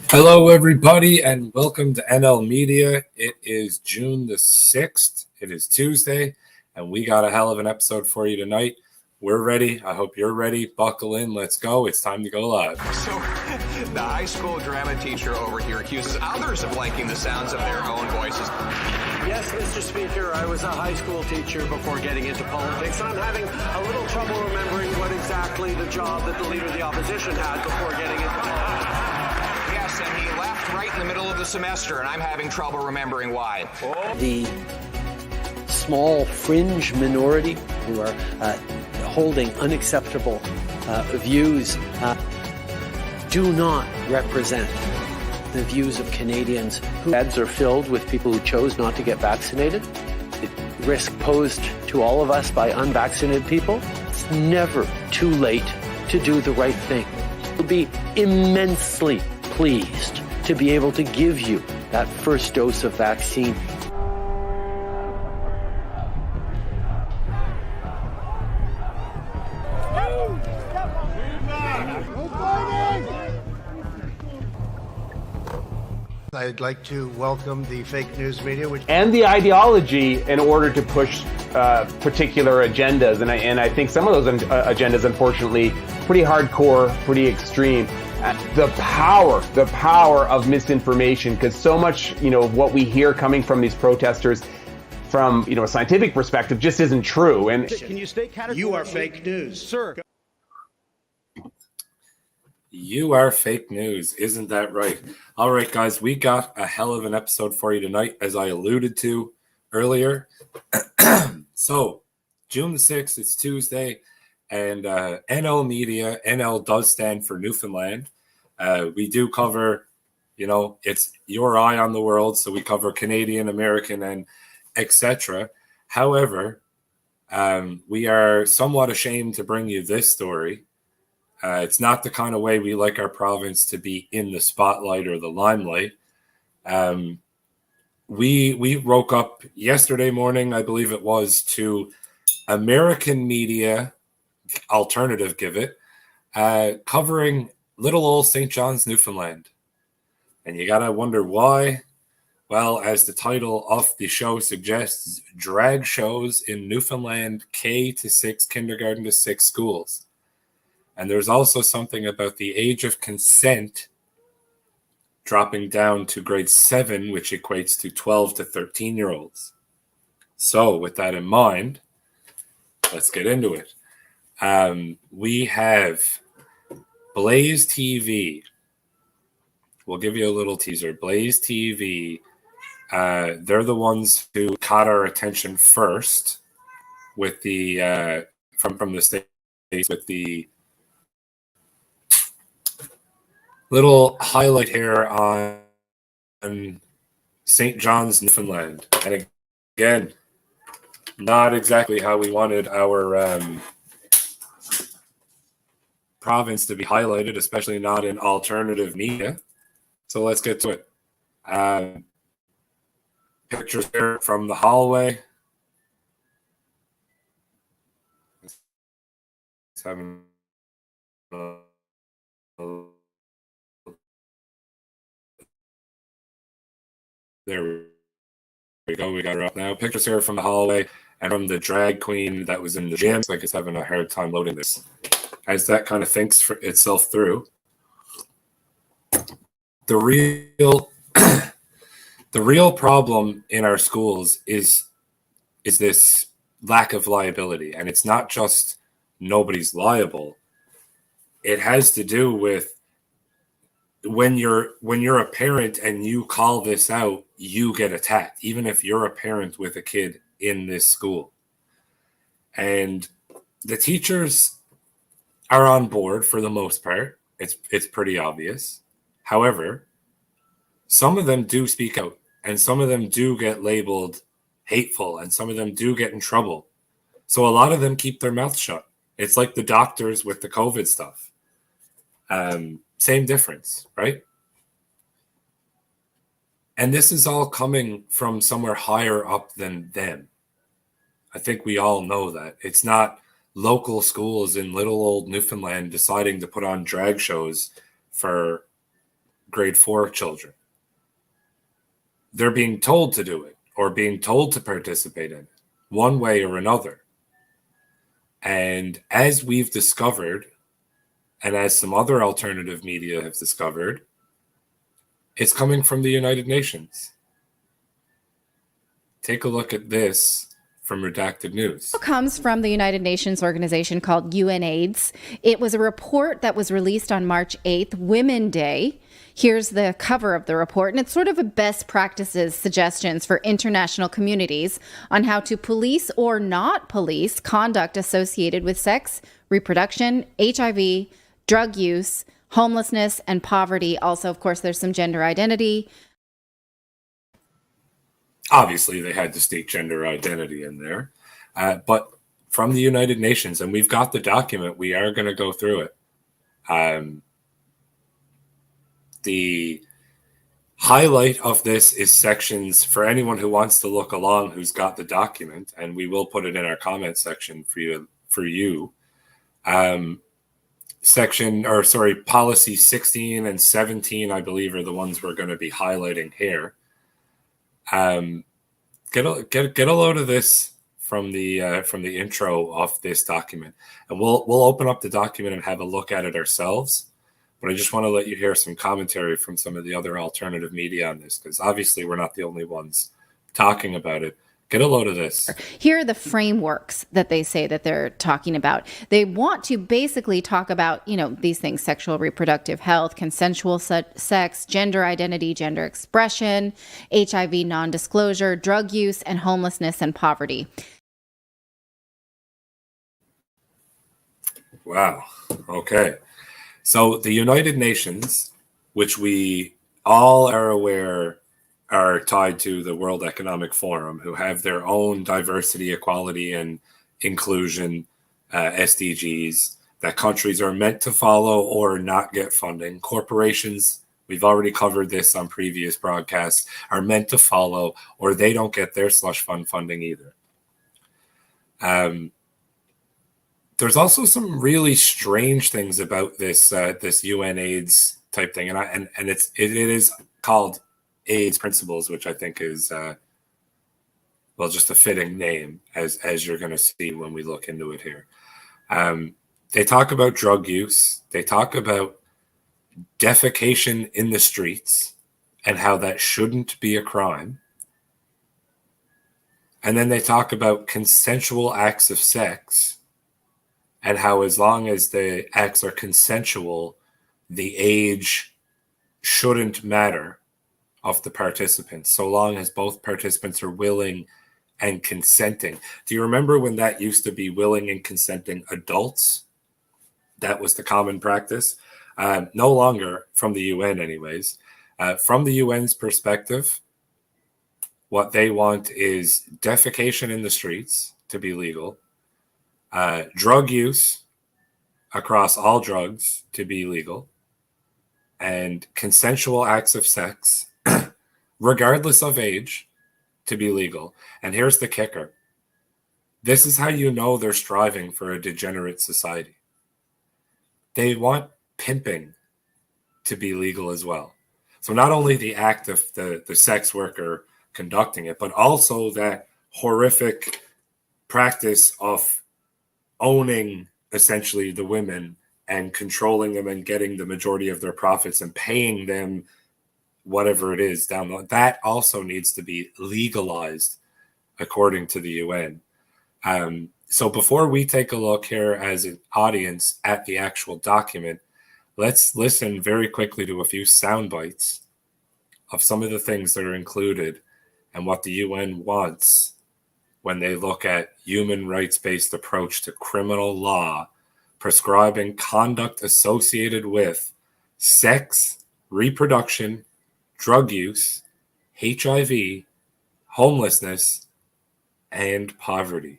Hello, everybody, and welcome to NL Media. It is June the 6th. It is Tuesday, and we got a hell of an episode for you tonight. We're ready. I hope you're ready. Buckle in. Let's go. It's time to go live. So, the high school drama teacher over here accuses others of liking the sounds of their own voices. Yes, Mr. Speaker, I was a high school teacher before getting into politics. I'm having a little trouble remembering what exactly the job that the leader of the opposition had before getting into politics. Yes, and he left right in the middle of the semester, and I'm having trouble remembering why. The small fringe minority who are holding unacceptable views do not represent the views of Canadians whose beds are filled with people who chose not to get vaccinated. The risk posed to all of us by unvaccinated people. It's never too late to do the right thing. We'll be immensely pleased to be able to give you that first dose of vaccine. I'd like to welcome the fake news media, and the ideology in order to push particular agendas. And I think some of those agendas, unfortunately, pretty hardcore, pretty extreme. The power of misinformation, because so much, what we hear coming from these protesters from, a scientific perspective just isn't true. And can you state categorically? You are fake news, sir. You are fake news. Isn't that right? All right, guys, we got a hell of an episode for you tonight, as I alluded to earlier. So, June the 6th, it's Tuesday, and NL Media, NL does stand for Newfoundland. We do cover, it's your eye on the world, so we cover Canadian, American, and etc. However, we are somewhat ashamed to bring you this story. It's not the kind of way we like our province to be in the spotlight or the limelight. We woke up yesterday morning, I believe it was, to American media, alternative give it, covering little old St. John's, Newfoundland. And you got to wonder why. Well, as the title of the show suggests, drag shows in Newfoundland K-6 kindergarten to 6 schools. And there's also something about the age of consent dropping down to grade 7, which equates to 12 to 13-year-olds. So with that in mind, let's get into it. We have Blaze TV. We'll give you a little teaser. Blaze TV, they're the ones who caught our attention first with the from the States with the little highlight here on St. John's, Newfoundland. And again, not exactly how we wanted our province to be highlighted, especially not in alternative media. So let's get to it. Pictures here from the hallway. Let's have there we go. We got her up now. Pictures here from the hallway and from the drag queen that was in the gym. It's like it's having a hard time loading this. As that kind of thinks for itself through. The real problem in our schools is this lack of liability. And it's not just nobody's liable. It has to do with when you're a parent and you call this out, you get attacked, even if you're a parent with a kid in this school. And the teachers are on board for the most part. It's pretty obvious. However, some of them do speak out, and some of them do get labeled hateful, and some of them do get in trouble. So a lot of them keep their mouth shut. It's like the doctors with the COVID stuff. Same difference, right? And this is all coming from somewhere higher up than them. I think we all know that. It's not local schools in little old Newfoundland deciding to put on drag shows for grade 4 children. They're being told to do it or being told to participate in it one way or another. And as we've discovered, and as some other alternative media have discovered, it's coming from the United Nations. Take a look at this from Redacted News. It comes from the United Nations organization called UNAIDS. It was a report that was released on March 8th, Women Day. Here's the cover of the report, and it's sort of a best practices suggestions for international communities on how to police or not police conduct associated with sex, reproduction, HIV, drug use, homelessness, and poverty. Also, of course, there's some gender identity. Obviously, they had to state gender identity in there, but from the United Nations, and we've got the document. We are going to go through it. The highlight of this is sections for anyone who wants to look along, who's got the document, and we will put it in our comment section for you. Policy 16 and 17, I believe, are the ones we're going to be highlighting here. Get a load of this from the intro of this document, and we'll open up the document and have a look at it ourselves. But I just want to let you hear some commentary from some of the other alternative media on this, because obviously we're not the only ones talking about it. Get a load of this. Here are the frameworks that they say that they're talking about. They want to basically talk about, these things: sexual reproductive health, consensual sex, gender identity, gender expression, HIV non-disclosure, drug use, and homelessness and poverty. Wow. Okay. So the United Nations, which we all are aware are tied to the World Economic Forum, who have their own diversity, equality, and inclusion SDGs that countries are meant to follow or not get funding. Corporations, we've already covered this on previous broadcasts, are meant to follow, or they don't get their slush fund funding either. There's also some really strange things about this UNAIDS type thing, and it is called AIDS Principles, which I think is just a fitting name, as you're going to see when we look into it here. They talk about drug use. They talk about defecation in the streets and how that shouldn't be a crime. And then they talk about consensual acts of sex and how, as long as the acts are consensual, the age shouldn't matter of the participants, so long as both participants are willing and consenting. Do you remember when that used to be willing and consenting adults? That was the common practice. No longer from the UN anyways. From the UN's perspective, what they want is defecation in the streets to be legal, drug use across all drugs to be legal, and consensual acts of sex, regardless of age, to be legal. And here's the kicker. This is how you know they're striving for a degenerate society. They want pimping to be legal as well. So not only the act of the sex worker conducting it, but also that horrific practice of owning essentially the women and controlling them and getting the majority of their profits and paying them whatever it is down the line. That also needs to be legalized according to the UN. So before we take a look here as an audience at the actual document, let's listen very quickly to a few sound bites of some of the things that are included and what the UN wants when they look at human rights-based approach to criminal law, prescribing conduct associated with sex, reproduction, drug use, HIV, homelessness, and poverty.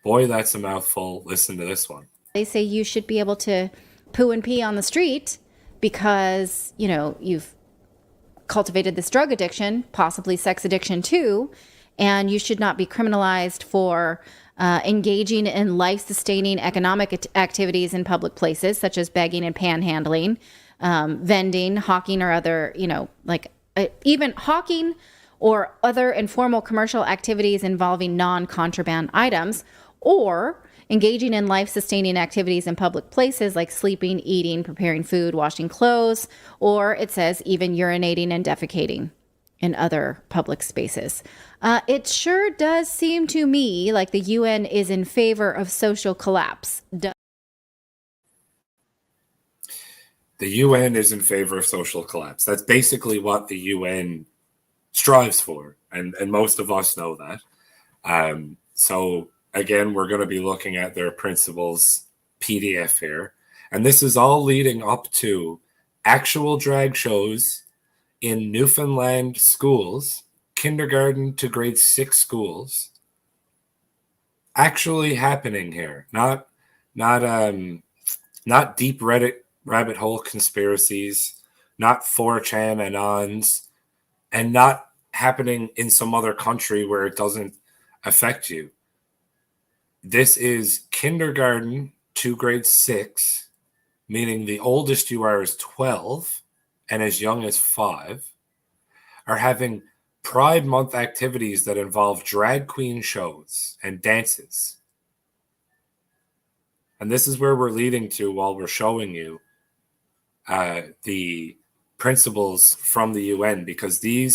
Boy, that's a mouthful. Listen to this one. They say you should be able to poo and pee on the street because, you've cultivated this drug addiction, possibly sex addiction too, and you should not be criminalized for engaging in life-sustaining economic activities in public places, such as begging and panhandling. vending, hawking, or other, even hawking or other informal commercial activities involving non-contraband items, or engaging in life-sustaining activities in public places like sleeping, eating, preparing food, washing clothes, or it says even urinating and defecating in other public spaces. It sure does seem to me like the UN is in favor of social collapse. The UN is in favor of social collapse. That's basically what the UN strives for, and most of us know that. So again, we're going to be looking at their principles PDF here, and this is all leading up to actual drag shows in Newfoundland schools, kindergarten to grade 6 schools, actually happening here. Not deep Reddit rabbit hole conspiracies, not 4chan anons, and not happening in some other country where it doesn't affect you. This is kindergarten to grade 6, meaning the oldest you are is 12 and as young as 5, are having Pride Month activities that involve drag queen shows and dances. And this is where we're leading to while we're showing you the principles from the UN, because the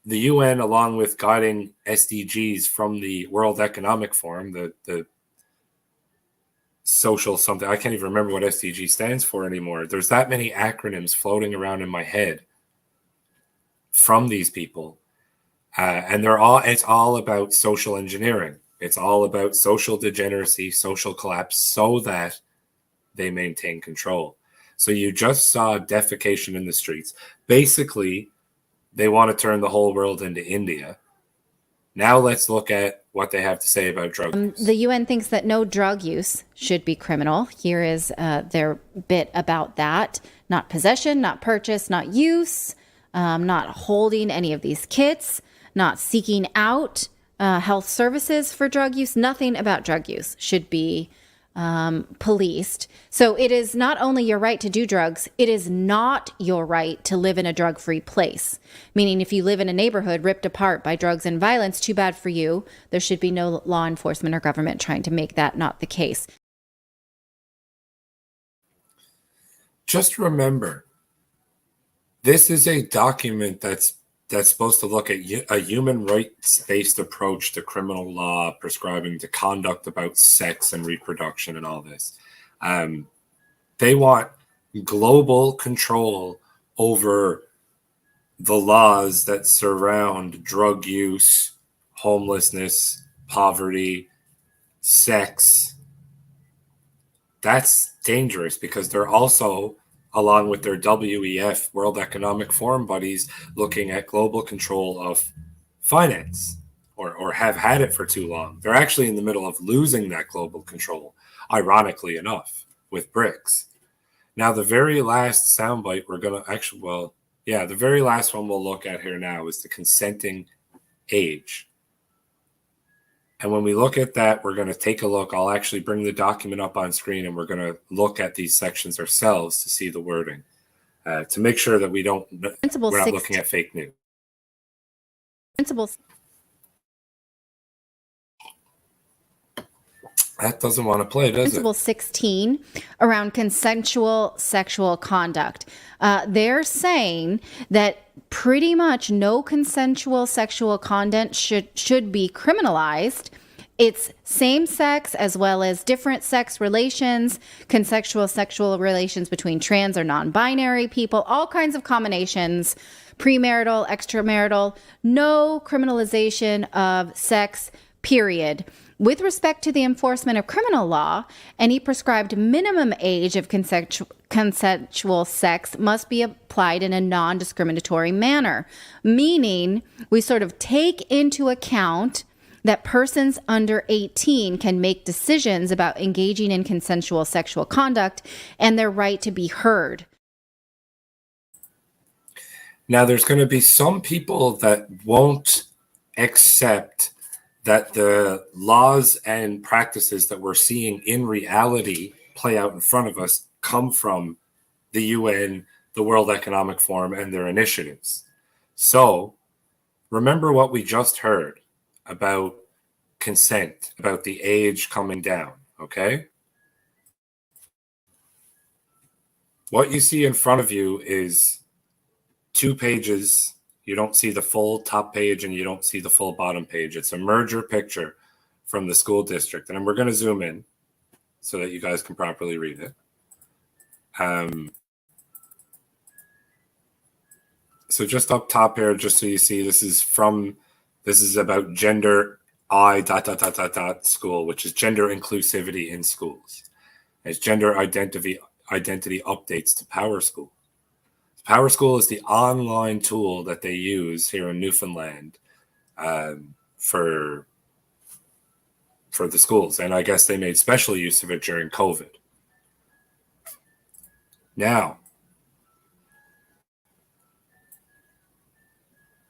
UN, along with guiding SDGs from the World Economic Forum, the social something, I can't even remember what SDG stands for anymore. There's that many acronyms floating around in my head from these people. And it's all about social engineering. It's all about social degeneracy, social collapse, so that they maintain control. So you just saw defecation in the streets. Basically, they want to turn the whole world into India. Now let's look at what they have to say about drug use. The UN thinks that no drug use should be criminal. Here is their bit about that. Not possession, not purchase, not use, not holding any of these kits, not seeking out health services for drug use. Nothing about drug use should be policed. So it is not only your right to do drugs, it is not your right to live in a drug-free place. Meaning if you live in a neighborhood ripped apart by drugs and violence, too bad for you. There should be no law enforcement or government trying to make that not the case. Just remember, this is a document that's supposed to look at a human rights-based approach to criminal law, prescribing to conduct about sex and reproduction and all this. They want global control over the laws that surround drug use, homelessness, poverty, sex. That's dangerous because they're also, along with their WEF, World Economic Forum buddies, looking at global control of finance, or have had it for too long. They're actually in the middle of losing that global control, ironically enough, with BRICS. Now, the very last soundbite we're going to the very last one we'll look at here now is the consenting age. And when we look at that, we're going to take a look. I'll actually bring the document up on screen, and we're going to look at these sections ourselves to see the wording, to make sure that we're not looking at fake news. Principles. That doesn't want to play, does it? Principle 16 around consensual sexual conduct. They're saying that pretty much no consensual sexual conduct should be criminalized. It's same sex as well as different sex relations, consensual sexual relations between trans or non-binary people, all kinds of combinations, premarital, extramarital, no criminalization of sex, period. With respect to the enforcement of criminal law, any prescribed minimum age of consensual sex must be applied in a non-discriminatory manner, meaning we sort of take into account that persons under 18 can make decisions about engaging in consensual sexual conduct and their right to be heard. Now, there's going to be some people that won't accept that the laws and practices that we're seeing in reality play out in front of us come from the UN, the World Economic Forum, and their initiatives. So remember what we just heard about consent, about the age coming down, okay? What you see in front of you is 2 pages. You don't see the full top page and you don't see the full bottom page. It's a merger picture from the school district. And we're going to zoom in so that you guys can properly read it. So just up top here, just so you see, this is about gender school, which is gender inclusivity in schools. It's gender identity updates to Power School. Power School is the online tool that they use here in Newfoundland for the schools. And I guess they made special use of it during COVID. Now,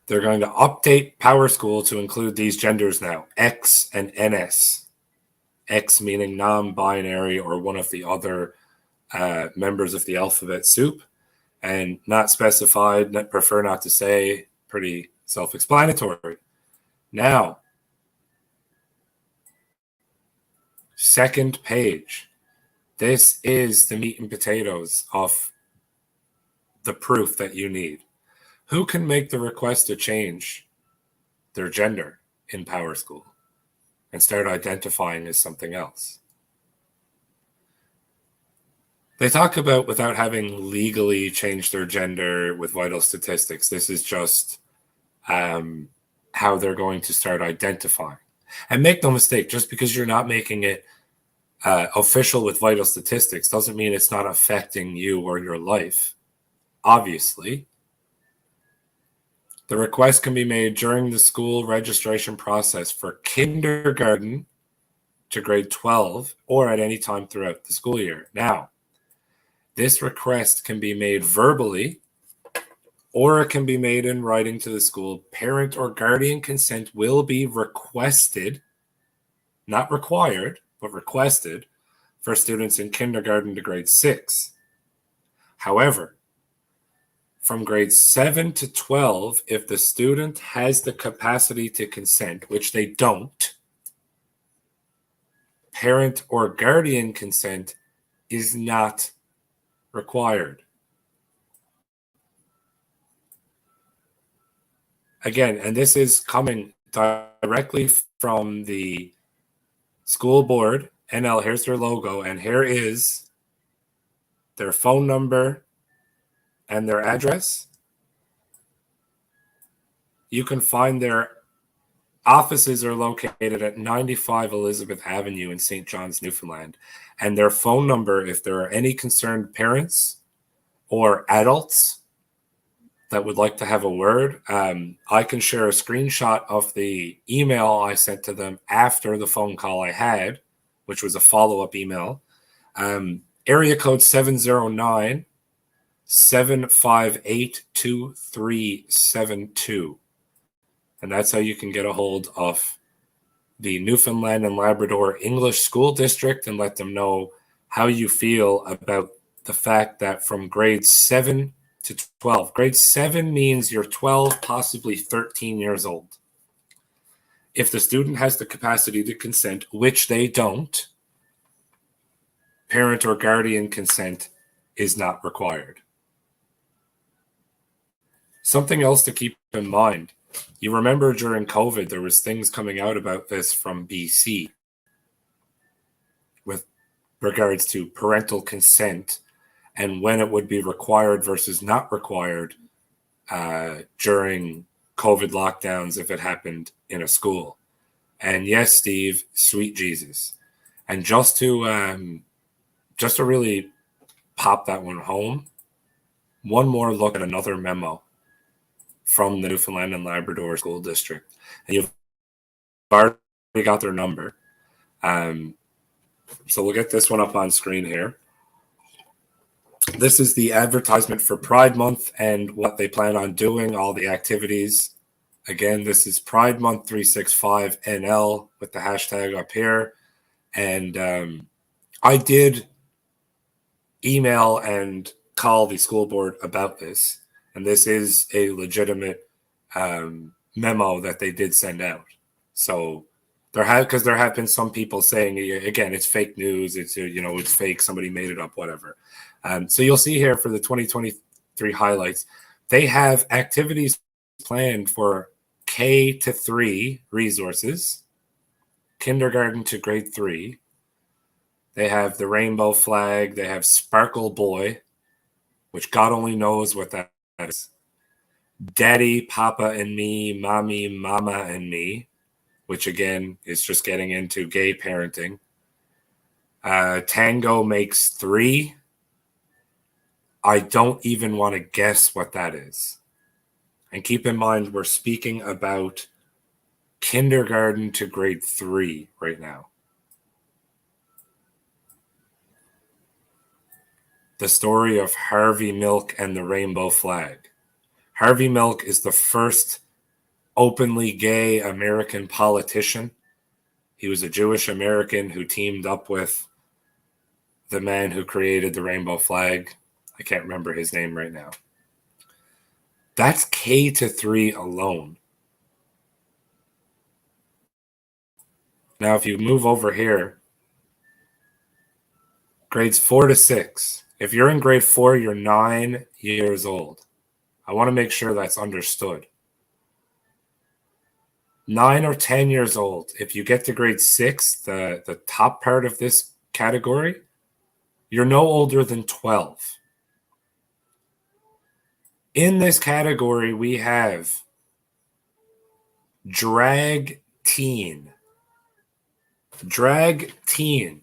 they're going to update Power School to include these genders now, X and NS. X meaning non-binary or one of the other members of the alphabet soup, and not specified, prefer not to say, pretty self-explanatory. Now, second page. This is the meat and potatoes of the proof that you need. Who can make the request to change their gender in Power School and start identifying as something else? They talk about without having legally changed their gender with vital statistics. This is just how they're going to start identifying. And make no mistake, just because you're not making it official with vital statistics doesn't mean it's not affecting you or your life. Obviously, the request can be made during the school registration process for kindergarten to grade 12 or at any time throughout the school year. Now, this request can be made verbally or it can be made in writing to the school. Parent or guardian consent will be requested, not required, but requested for students in kindergarten to grade 6. However, from grade 7 to 12, if the student has the capacity to consent, which they don't, parent or guardian consent is not required. Again, and this is coming directly from the school board, NL, here's their logo, and here is their phone number and their address. You can find their offices are located at 95 Elizabeth Avenue in St. John's, Newfoundland. And their phone number, if there are any concerned parents or adults that would like to have a word, I can share a screenshot of the email I sent to them after the phone call I had, which was a follow-up email. Area code 709-758-2372. And that's how you can get a hold of the Newfoundland and Labrador English School District and let them know how you feel about the fact that from grade 7 to 12, grade 7 means you're 12, possibly 13 years old. If the student has the capacity to consent, which they don't, parent or guardian consent is not required. Something else to keep in mind. You remember during COVID, there was things coming out about this from BC with regards to parental consent and when it would be required versus not required during COVID lockdowns if it happened in a school. And yes, Steve, sweet Jesus. And just to really pop that one home, one more look at another memo from the Newfoundland and Labrador School District. And you've already got their number. So we'll get this one up on screen here. This is the advertisement for Pride Month and what they plan on doing, all the activities. Again, this is Pride Month 365 NL with the hashtag up here. And I did email and call the school board about this, and this is a legitimate memo that they did send out. So there have been some people saying, again, it's fake news, it's it's fake, somebody made it up, whatever. So you'll see here for the 2023 highlights, they have activities planned for K-3 resources, kindergarten to grade 3. They have the rainbow flag. They have Sparkle Boy, which God only knows what that is. Daddy, Papa and Me, Mommy, Mama and Me, which again is just getting into gay parenting. Tango Makes 3. I don't even want to guess what that is. And keep in mind, we're speaking about kindergarten to grade 3 right now. The story of Harvey Milk and the rainbow flag. Harvey Milk is the first openly gay American politician. He was a Jewish American who teamed up with the man who created the rainbow flag. I can't remember his name right now. That's K-3 alone. Now, if you move over here, grades 4 to 6. If you're in grade 4, you're 9 years old. I want to make sure that's understood. 9 or 10 years old. If you get to grade 6, the top part of this category, you're no older than 12. In this category, we have drag teen. Drag teen.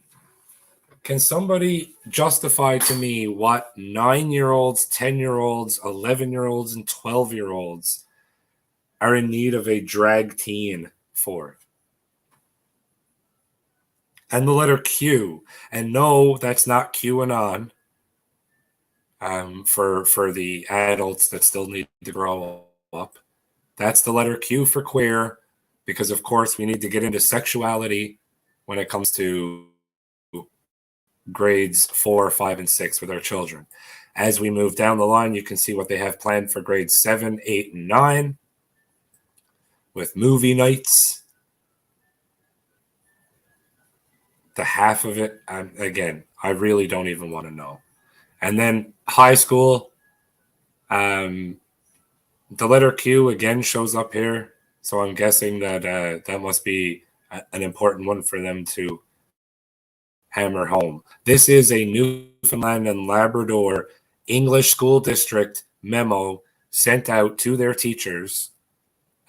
Can somebody justify to me what 9-year-olds, 10-year-olds, 11-year-olds, and 12-year-olds are in need of a drag teen for? And the letter Q. And no, that's not QAnon. For the adults that still need to grow up. That's the letter Q for queer, because of course we need to get into sexuality when it comes to grades 4, 5, and 6 with our children. As we move down the line, you can see what they have planned for grades 7, 8, and 9 with movie nights. The half of it, again, I really don't even want to know. And then high school, the letter Q again shows up here. So I'm guessing that that must be an important one for them to hammer home. This is a Newfoundland and Labrador English School District memo sent out to their teachers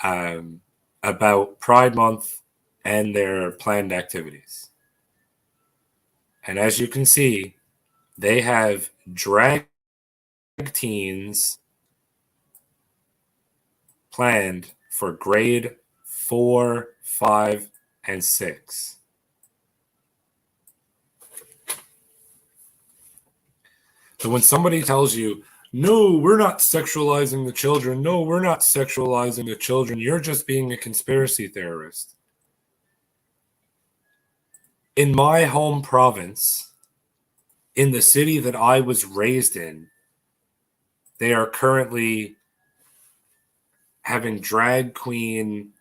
about Pride Month and their planned activities. And as you can see, they have drag teens planned for grade 4, 5, and 6. So when somebody tells you, no, we're not sexualizing the children, no, we're not sexualizing the children, you're just being a conspiracy theorist. In my home province, in the city that I was raised in, they are currently having drag queen,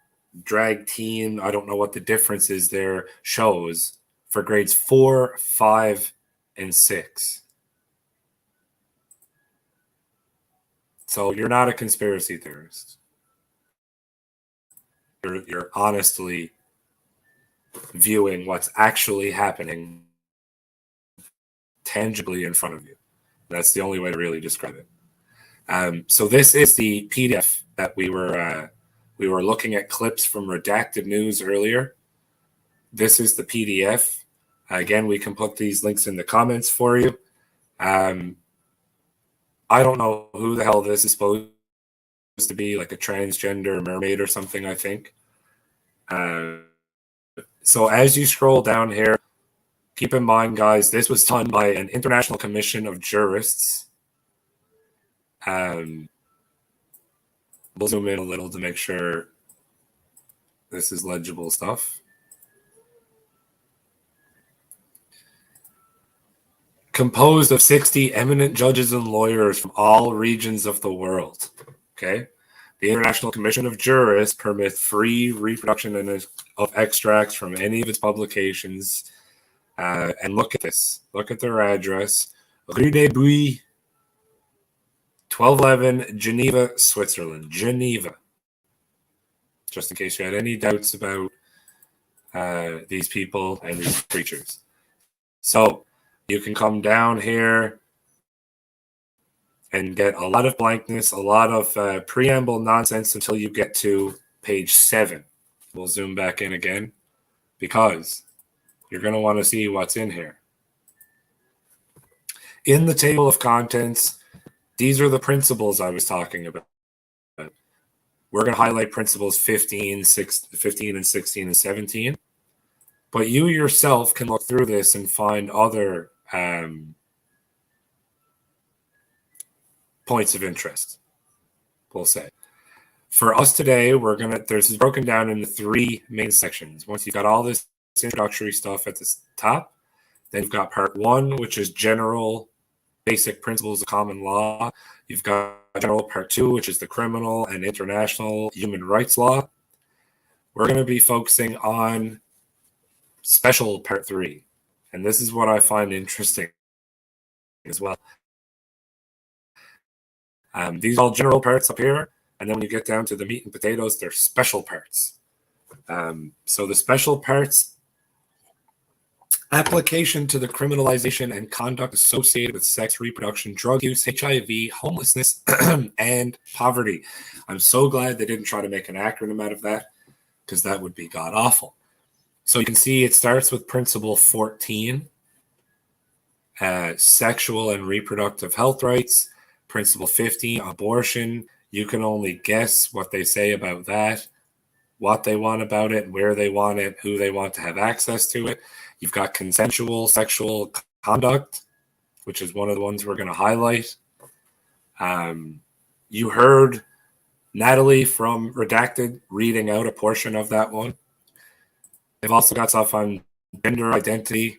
drag teen, I don't know what the difference is there, shows for grades 4, 5, and 6. So you're not a conspiracy theorist. You're honestly viewing what's actually happening tangibly in front of you. That's the only way to really describe it. So this is the PDF that we were looking at clips from redacted news earlier. This is the PDF. Again, we can put these links in the comments for you. I don't know who the hell this is supposed to be, like a transgender mermaid or something, I think. So as you scroll down here, keep in mind, guys, this was done by an international commission of jurists. We'll zoom in a little to make sure this is legible stuff. composed of 60 eminent judges and lawyers from all regions of the world. Okay? The International Commission of Jurists permits free reproduction of extracts from any of its publications. And look at this. Look at their address. Rue des Buis, 1211, Geneva, Switzerland. Geneva. Just in case you had any doubts about these people and these creatures. So you can come down here and get a lot of blankness, a lot of preamble nonsense until you get to page 7. We'll zoom back in again because you're going to want to see what's in here. In the table of contents, these are the principles I was talking about. We're going to highlight principles 15 and 16 and 17. But you yourself can look through this and find other points of interest, we'll say. For us today, this is broken down into 3 main sections. Once you've got all this introductory stuff at the top, then you've got part 1, which is general basic principles of common law. You've got general part 2, which is the criminal and international human rights law. We're going to be focusing on special part 3. And this is what I find interesting as well. These are all general parts up here. And then when you get down to the meat and potatoes, they're special parts. So the special parts: application to the criminalization and conduct associated with sex, reproduction, drug use, HIV, homelessness, and poverty. I'm so glad they didn't try to make an acronym out of that, because that would be god-awful. So you can see it starts with principle 14, sexual and reproductive health rights. Principle 15, abortion. You can only guess what they say about that, what they want about it, where they want it, who they want to have access to it. You've got consensual sexual conduct, which is one of the ones we're going to highlight. You heard Natalie from Redacted reading out a portion of that one. They've also got stuff on gender identity,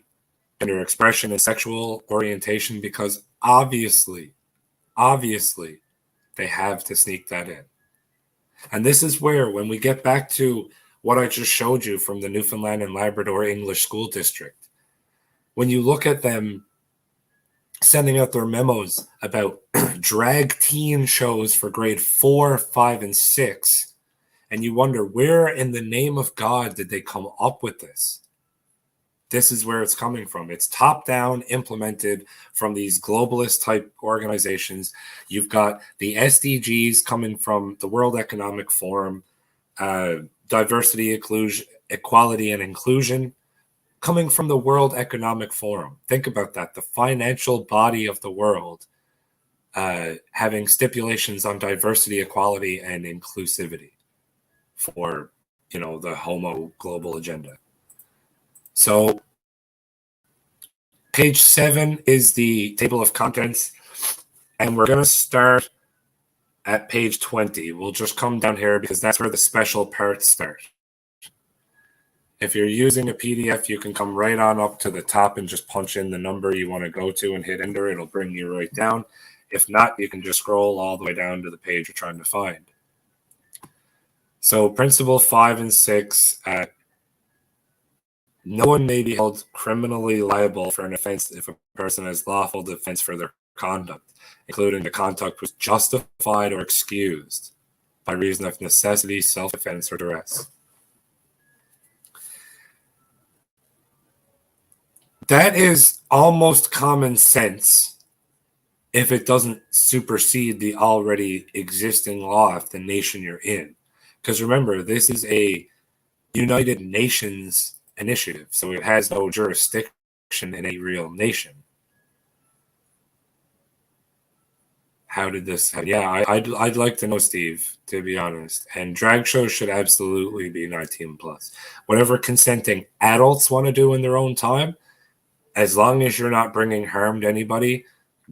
gender expression, and sexual orientation, because obviously, they have to sneak that in. And this is where, when we get back to what I just showed you from the Newfoundland and Labrador English School District, when you look at them sending out their memos about drag teen shows for grade 4, 5, and 6, and you wonder, where in the name of God did they come up with this? This is where it's coming from. It's top-down, implemented from these globalist-type organizations. You've got the SDGs coming from the World Economic Forum, diversity, equality, and inclusion coming from the World Economic Forum. Think about that. The financial body of the world having stipulations on diversity, equality, and inclusivity for, the Homo global agenda. So page 7 is the table of contents, and we're going to start at page 20. We'll just come down here because that's where the special parts start. If you're using a PDF, you can come right on up to the top and just punch in the number you want to go to and hit enter. It'll bring you right down. If not, you can just scroll all the way down to the page you're trying to find. So principle 5 and 6, no one may be held criminally liable for an offense if a person has lawful defense for their conduct, including the conduct was justified or excused by reason of necessity, self-defense, or duress. That is almost common sense if it doesn't supersede the already existing law of the nation you're in. Because remember, this is a United Nations initiative, so it has no jurisdiction in a real nation. How did this happen? Yeah, I'd like to know, Steve, to be honest. And drag shows should absolutely be 19 plus. Whatever consenting adults want to do in their own time, as long as you're not bringing harm to anybody,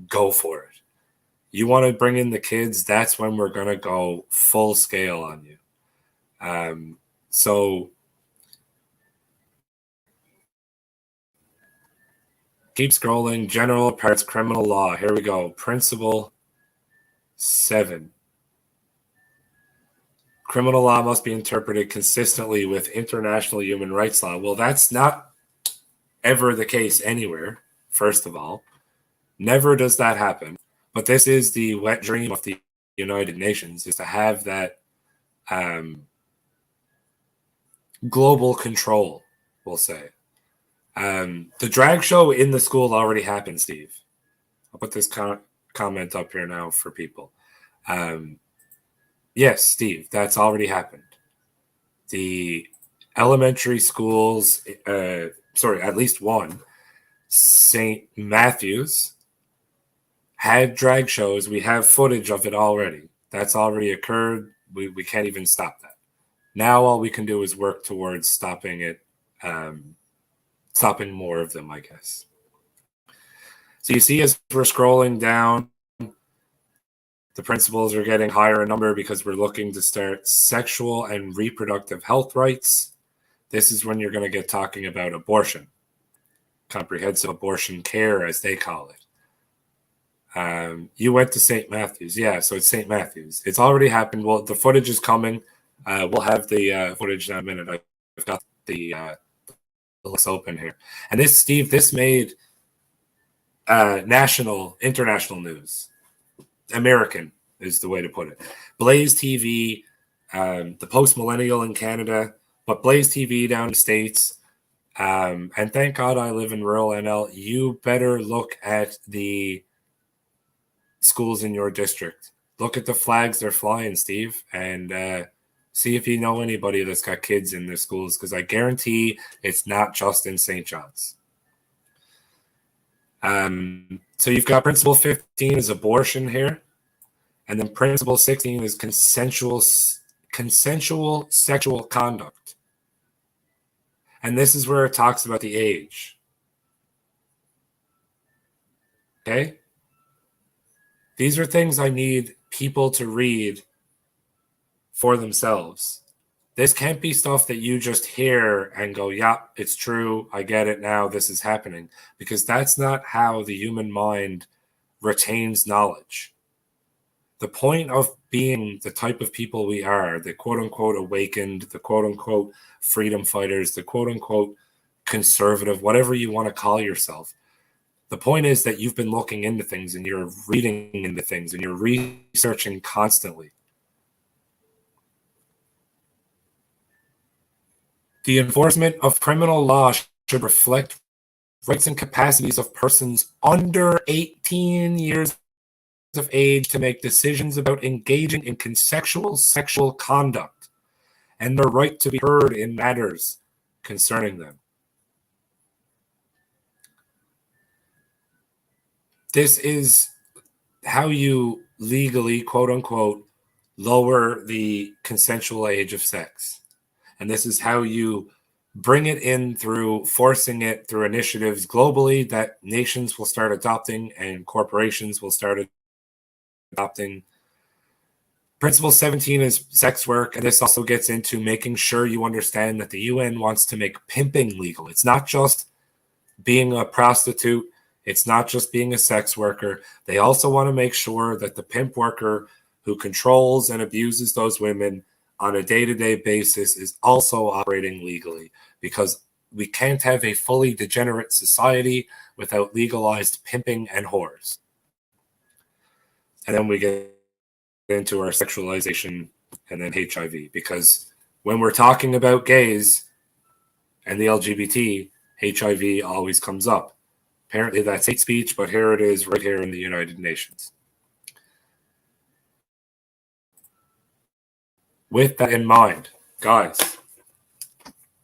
go for it. You want to bring in the kids, that's when we're going to go full scale on you. So Keep scrolling. General parts, criminal law. Here we go. Principle 7. Criminal law must be interpreted consistently with international human rights law. Well, that's not ever the case anywhere, first of all. Never does that happen. But this is the wet dream of the United Nations, is to have that global control, we'll say. The drag show in the school already happened, Steve. I'll put this comment up here now for people. Yes, Steve, that's already happened. The elementary schools, at least one, St. Matthew's, had drag shows. We have footage of it already. That's already occurred. We can't even stop that. Now all we can do is work towards stopping it, stopping more of them, I guess. So you see, as we're scrolling down, the principles are getting higher in number because we're looking to start sexual and reproductive health rights. This is when you're going to get talking about abortion, comprehensive abortion care, as they call it. You went to St. Matthew's. Yeah, so it's St. Matthew's. It's already happened. Well, the footage is coming. We'll have the footage in a minute. I've got the list open here. And this, Steve, this made international news. American is the way to put it. Blaze TV, the Post Millennial in Canada, but Blaze TV down in the States. And thank God I live in rural NL. You better look at the schools in your district. Look at the flags they're flying, Steve, and see if you know anybody that's got kids in their schools, because I guarantee it's not just in St. John's. So you've got Principle 15 is abortion here, and then Principle 16 is consensual sexual conduct. And this is where it talks about the age. Okay? These are things I need people to read for themselves. This can't be stuff that you just hear and go, yeah, it's true, I get it now, this is happening. Because that's not how the human mind retains knowledge. The point of being the type of people we are, the quote-unquote awakened, the quote-unquote freedom fighters, the quote-unquote conservative, whatever you want to call yourself, the point is that you've been looking into things and you're reading into things and you're researching constantly. The enforcement of criminal law should reflect rights and capacities of persons under 18 years of age to make decisions about engaging in consensual sexual conduct and their right to be heard in matters concerning them. This is how you legally, quote unquote, lower the consensual age of sex. And this is how you bring it in through forcing it through initiatives globally that nations will start adopting and corporations will start adopting. Principle 17 is sex work, and this also gets into making sure you understand that the UN wants to make pimping legal. It's not just being a prostitute. It's not just being a sex worker. They also want to make sure that the pimp worker who controls and abuses those women on a day-to-day basis is also operating legally, because we can't have a fully degenerate society without legalized pimping and whores. And then we get into our sexualization and then HIV, because when we're talking about gays and the LGBT, HIV always comes up. Apparently that's hate speech, but here it is right here in the United Nations. With that in mind, guys,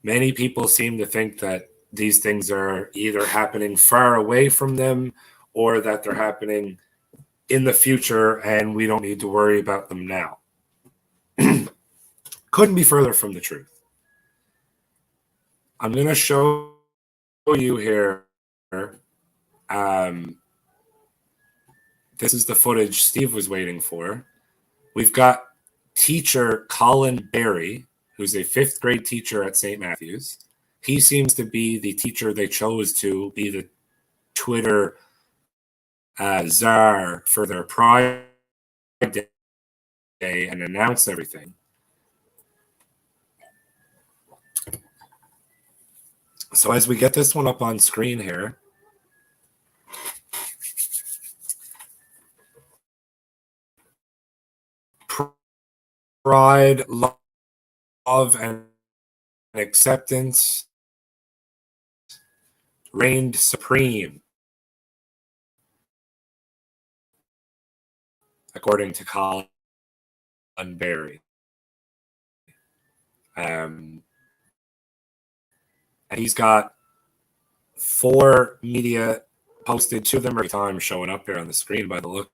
many people seem to think that these things are either happening far away from them or that they're happening in the future and we don't need to worry about them now. Couldn't be further from the truth. I'm going to show you here. This is the footage Steve was waiting for. We've got teacher Colin Berry, who's a 5th grade teacher at St. Matthew's. He seems to be the teacher they chose to be the Twitter czar for their Pride Day and announce everything. So as we get this one up on screen here, pride, love, and acceptance reigned supreme, according to Colin Berry. And he's got 4 media posted to them every time, showing up here on the screen by the look.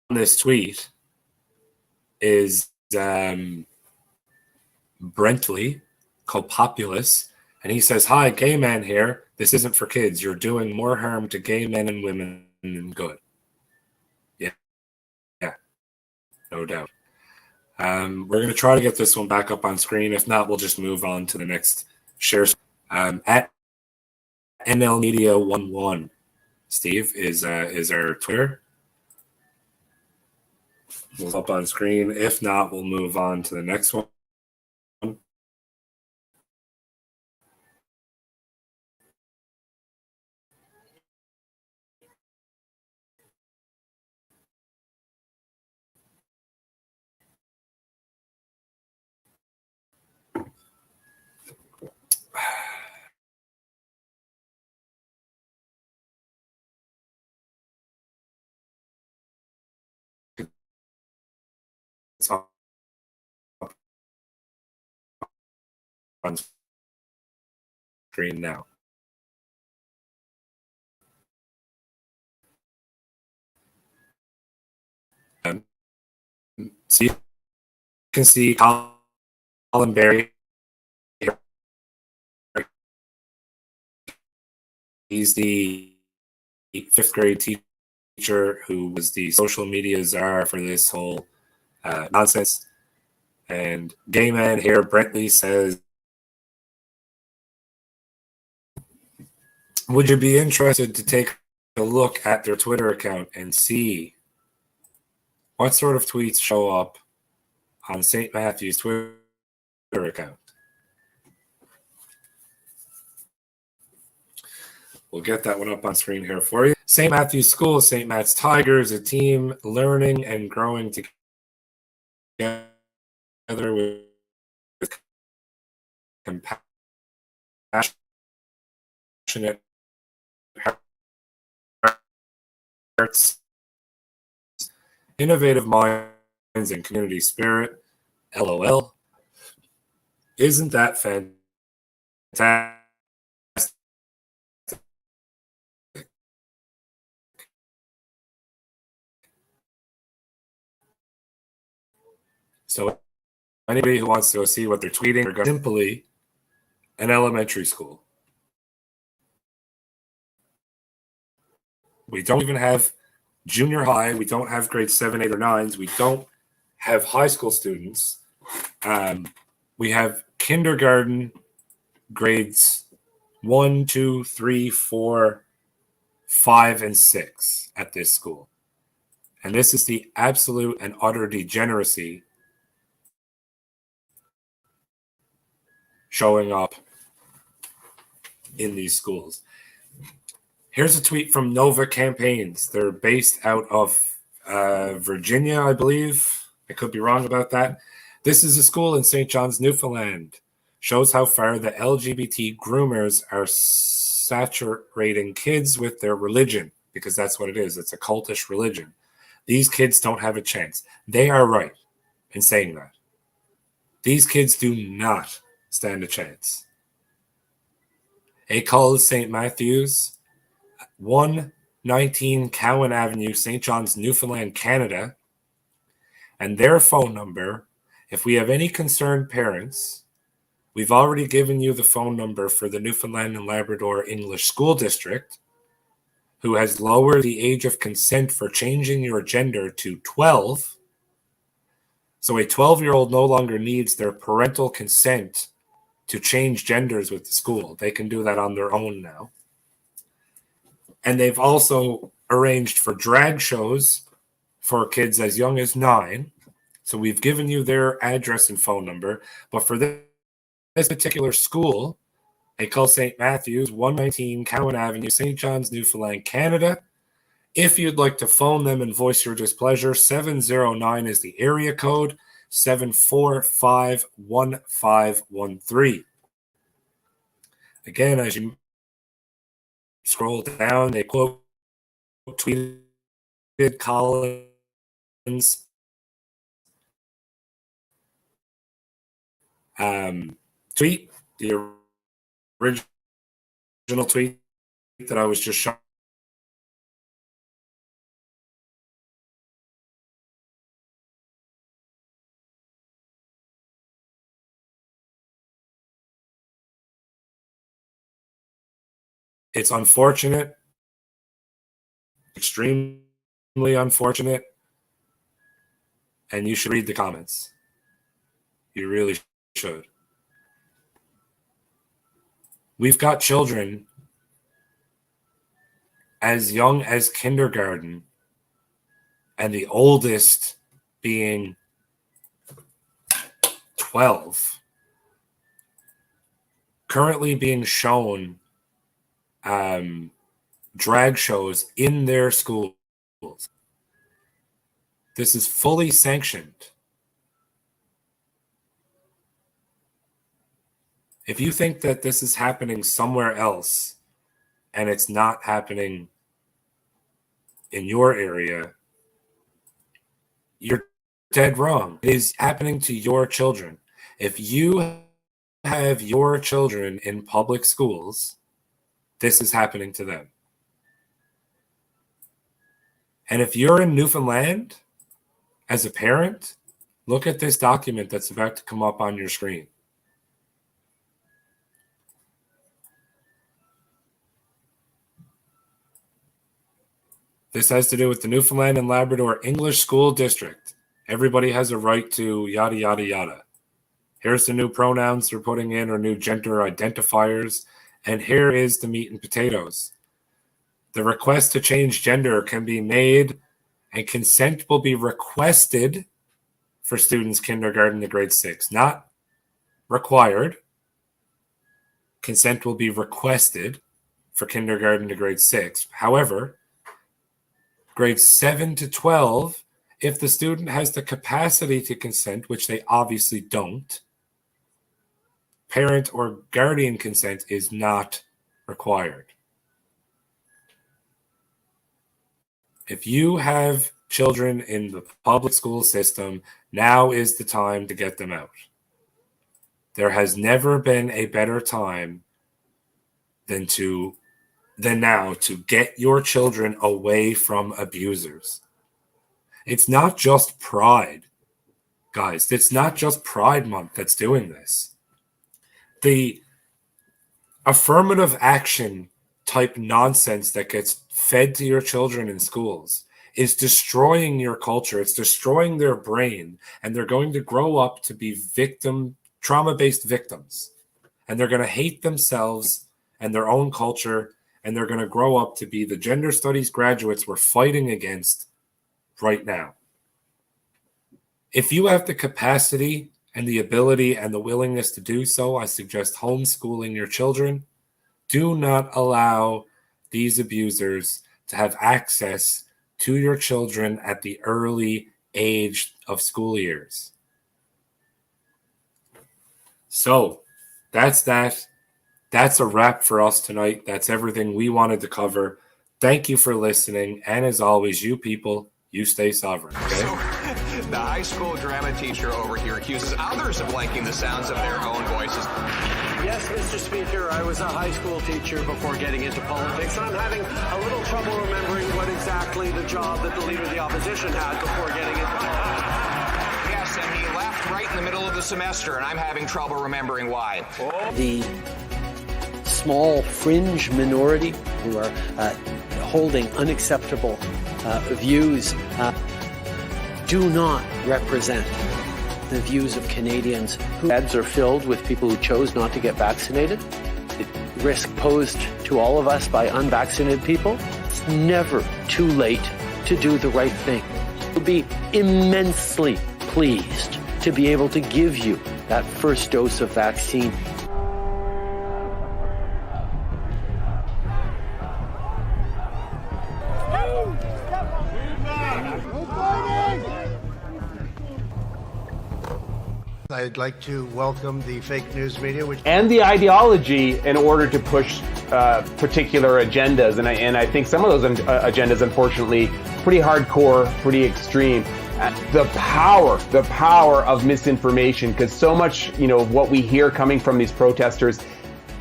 This tweet is Brentley, Copopulous, and he says, "Hi, gay man here. This isn't for kids. You're doing more harm to gay men and women than good." Yeah, no doubt. We're going to try to get this one back up on screen. If not, we'll just move on to the next share. At NL Media 11, Steve is our Twitter. We'll up on screen. If not, we'll move on to the next one. It's up on screen now. So you can see Colin Berry. He's the 5th grade teacher who was the social media czar for this whole nonsense. And gay man here, Brentley, says, "Would you be interested to take a look at their Twitter account and see what sort of tweets show up on St. Matthew's Twitter account?" We'll get that one up on screen here for you. St. Matthew's School, St. Matt's Tigers, a team learning and growing together with compassionate hearts, innovative minds, and community spirit. LOL. Isn't that fantastic? So anybody who wants to go see what they're tweeting, are simply an elementary school. We don't even have junior high. We don't have grades 7, 8, or 9s. We don't have high school students. We have kindergarten grades 1, 2, 3, 4, 5, and 6 at this school. And this is the absolute and utter degeneracy showing up in these schools. Here's a tweet from Nova Campaigns. They're based out of Virginia, I believe. I could be wrong about that. "This is a school in St. John's, Newfoundland. Shows how far the LGBT groomers are saturating kids with their religion," because that's what it is. It's a cultish religion. "These kids don't have a chance." They are right in saying that. These kids do not stand a chance. École St. Matthew's, 119 Cowan Avenue, St. John's, Newfoundland, Canada. And their phone number, if we have any concerned parents, we've already given you the phone number for the Newfoundland and Labrador English School District, who has lowered the age of consent for changing your gender to 12. So a 12-year-old no longer needs their parental consent to change genders with the school. They can do that on their own now. And they've also arranged for drag shows for kids as young as 9. So we've given you their address and phone number. But for this particular school, École St. Matthew's, 119 Cowan Avenue, St. John's, Newfoundland, Canada. If you'd like to phone them and voice your displeasure, 709 is the area code, 745-1513. Again, as you scroll down, they quote tweeted Collins tweet, the original tweet that I was just showing. It's unfortunate, extremely unfortunate, and you should read the comments. You really should. We've got children as young as kindergarten, and the oldest being 12, currently being shown drag shows in their schools. This is fully sanctioned. If you think that this is happening somewhere else and it's not happening in your area, you're dead wrong. It is happening to your children. If you have your children in public schools, this is happening to them. And if you're in Newfoundland as a parent, look at this document that's about to come up on your screen. This has to do with the Newfoundland and Labrador English School District. Everybody has a right to yada, yada, yada. Here's the new pronouns they're putting in, or new gender identifiers. And here is the meat and potatoes. The request to change gender can be made, and consent will be requested for students kindergarten to grade 6. Not required. Consent will be requested for kindergarten to grade 6. However, grades 7 to 12, if the student has the capacity to consent, which they obviously don't, parent or guardian consent is not required. If you have children in the public school system, now is the time to get them out. There has never been a better time than now to get your children away from abusers. It's not just Pride, guys. It's not just Pride Month that's doing this. The affirmative action type nonsense that gets fed to your children in schools is destroying your culture. It's destroying their brain, and they're going to grow up to be trauma-based victims, and they're going to hate themselves and their own culture, and they're going to grow up to be the gender studies graduates we're fighting against right now. If you have the capacity and the ability and the willingness to do so, I suggest homeschooling your children. Do not allow these abusers to have access to your children at the early age of school years. So that's that. That's a wrap for us tonight. That's everything we wanted to cover. Thank you for listening. And as always, you people, you stay sovereign. Okay? The high school drama teacher over here accuses others of blanking the sounds of their own voices. Yes, Mr. Speaker, I was a high school teacher before getting into politics, and I'm having a little trouble remembering what exactly the job that the Leader of the Opposition had before getting into politics. Yes, and he left right in the middle of the semester, and I'm having trouble remembering why. The small fringe minority who are holding unacceptable views do not represent the views of Canadians whose beds are filled with people who chose not to get vaccinated. The risk posed to all of us by unvaccinated people. It's never too late to do the right thing. We'll be immensely pleased to be able to give you that first dose of vaccine. I'd like to welcome the fake news media, and the ideology in order to push particular agendas. And I think some of those agendas, unfortunately, pretty hardcore, pretty extreme. The power of misinformation, because so much, of what we hear coming from these protesters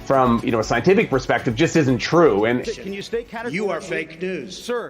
from, a scientific perspective just isn't true. And can you stay categorical? you are fake news. Sir.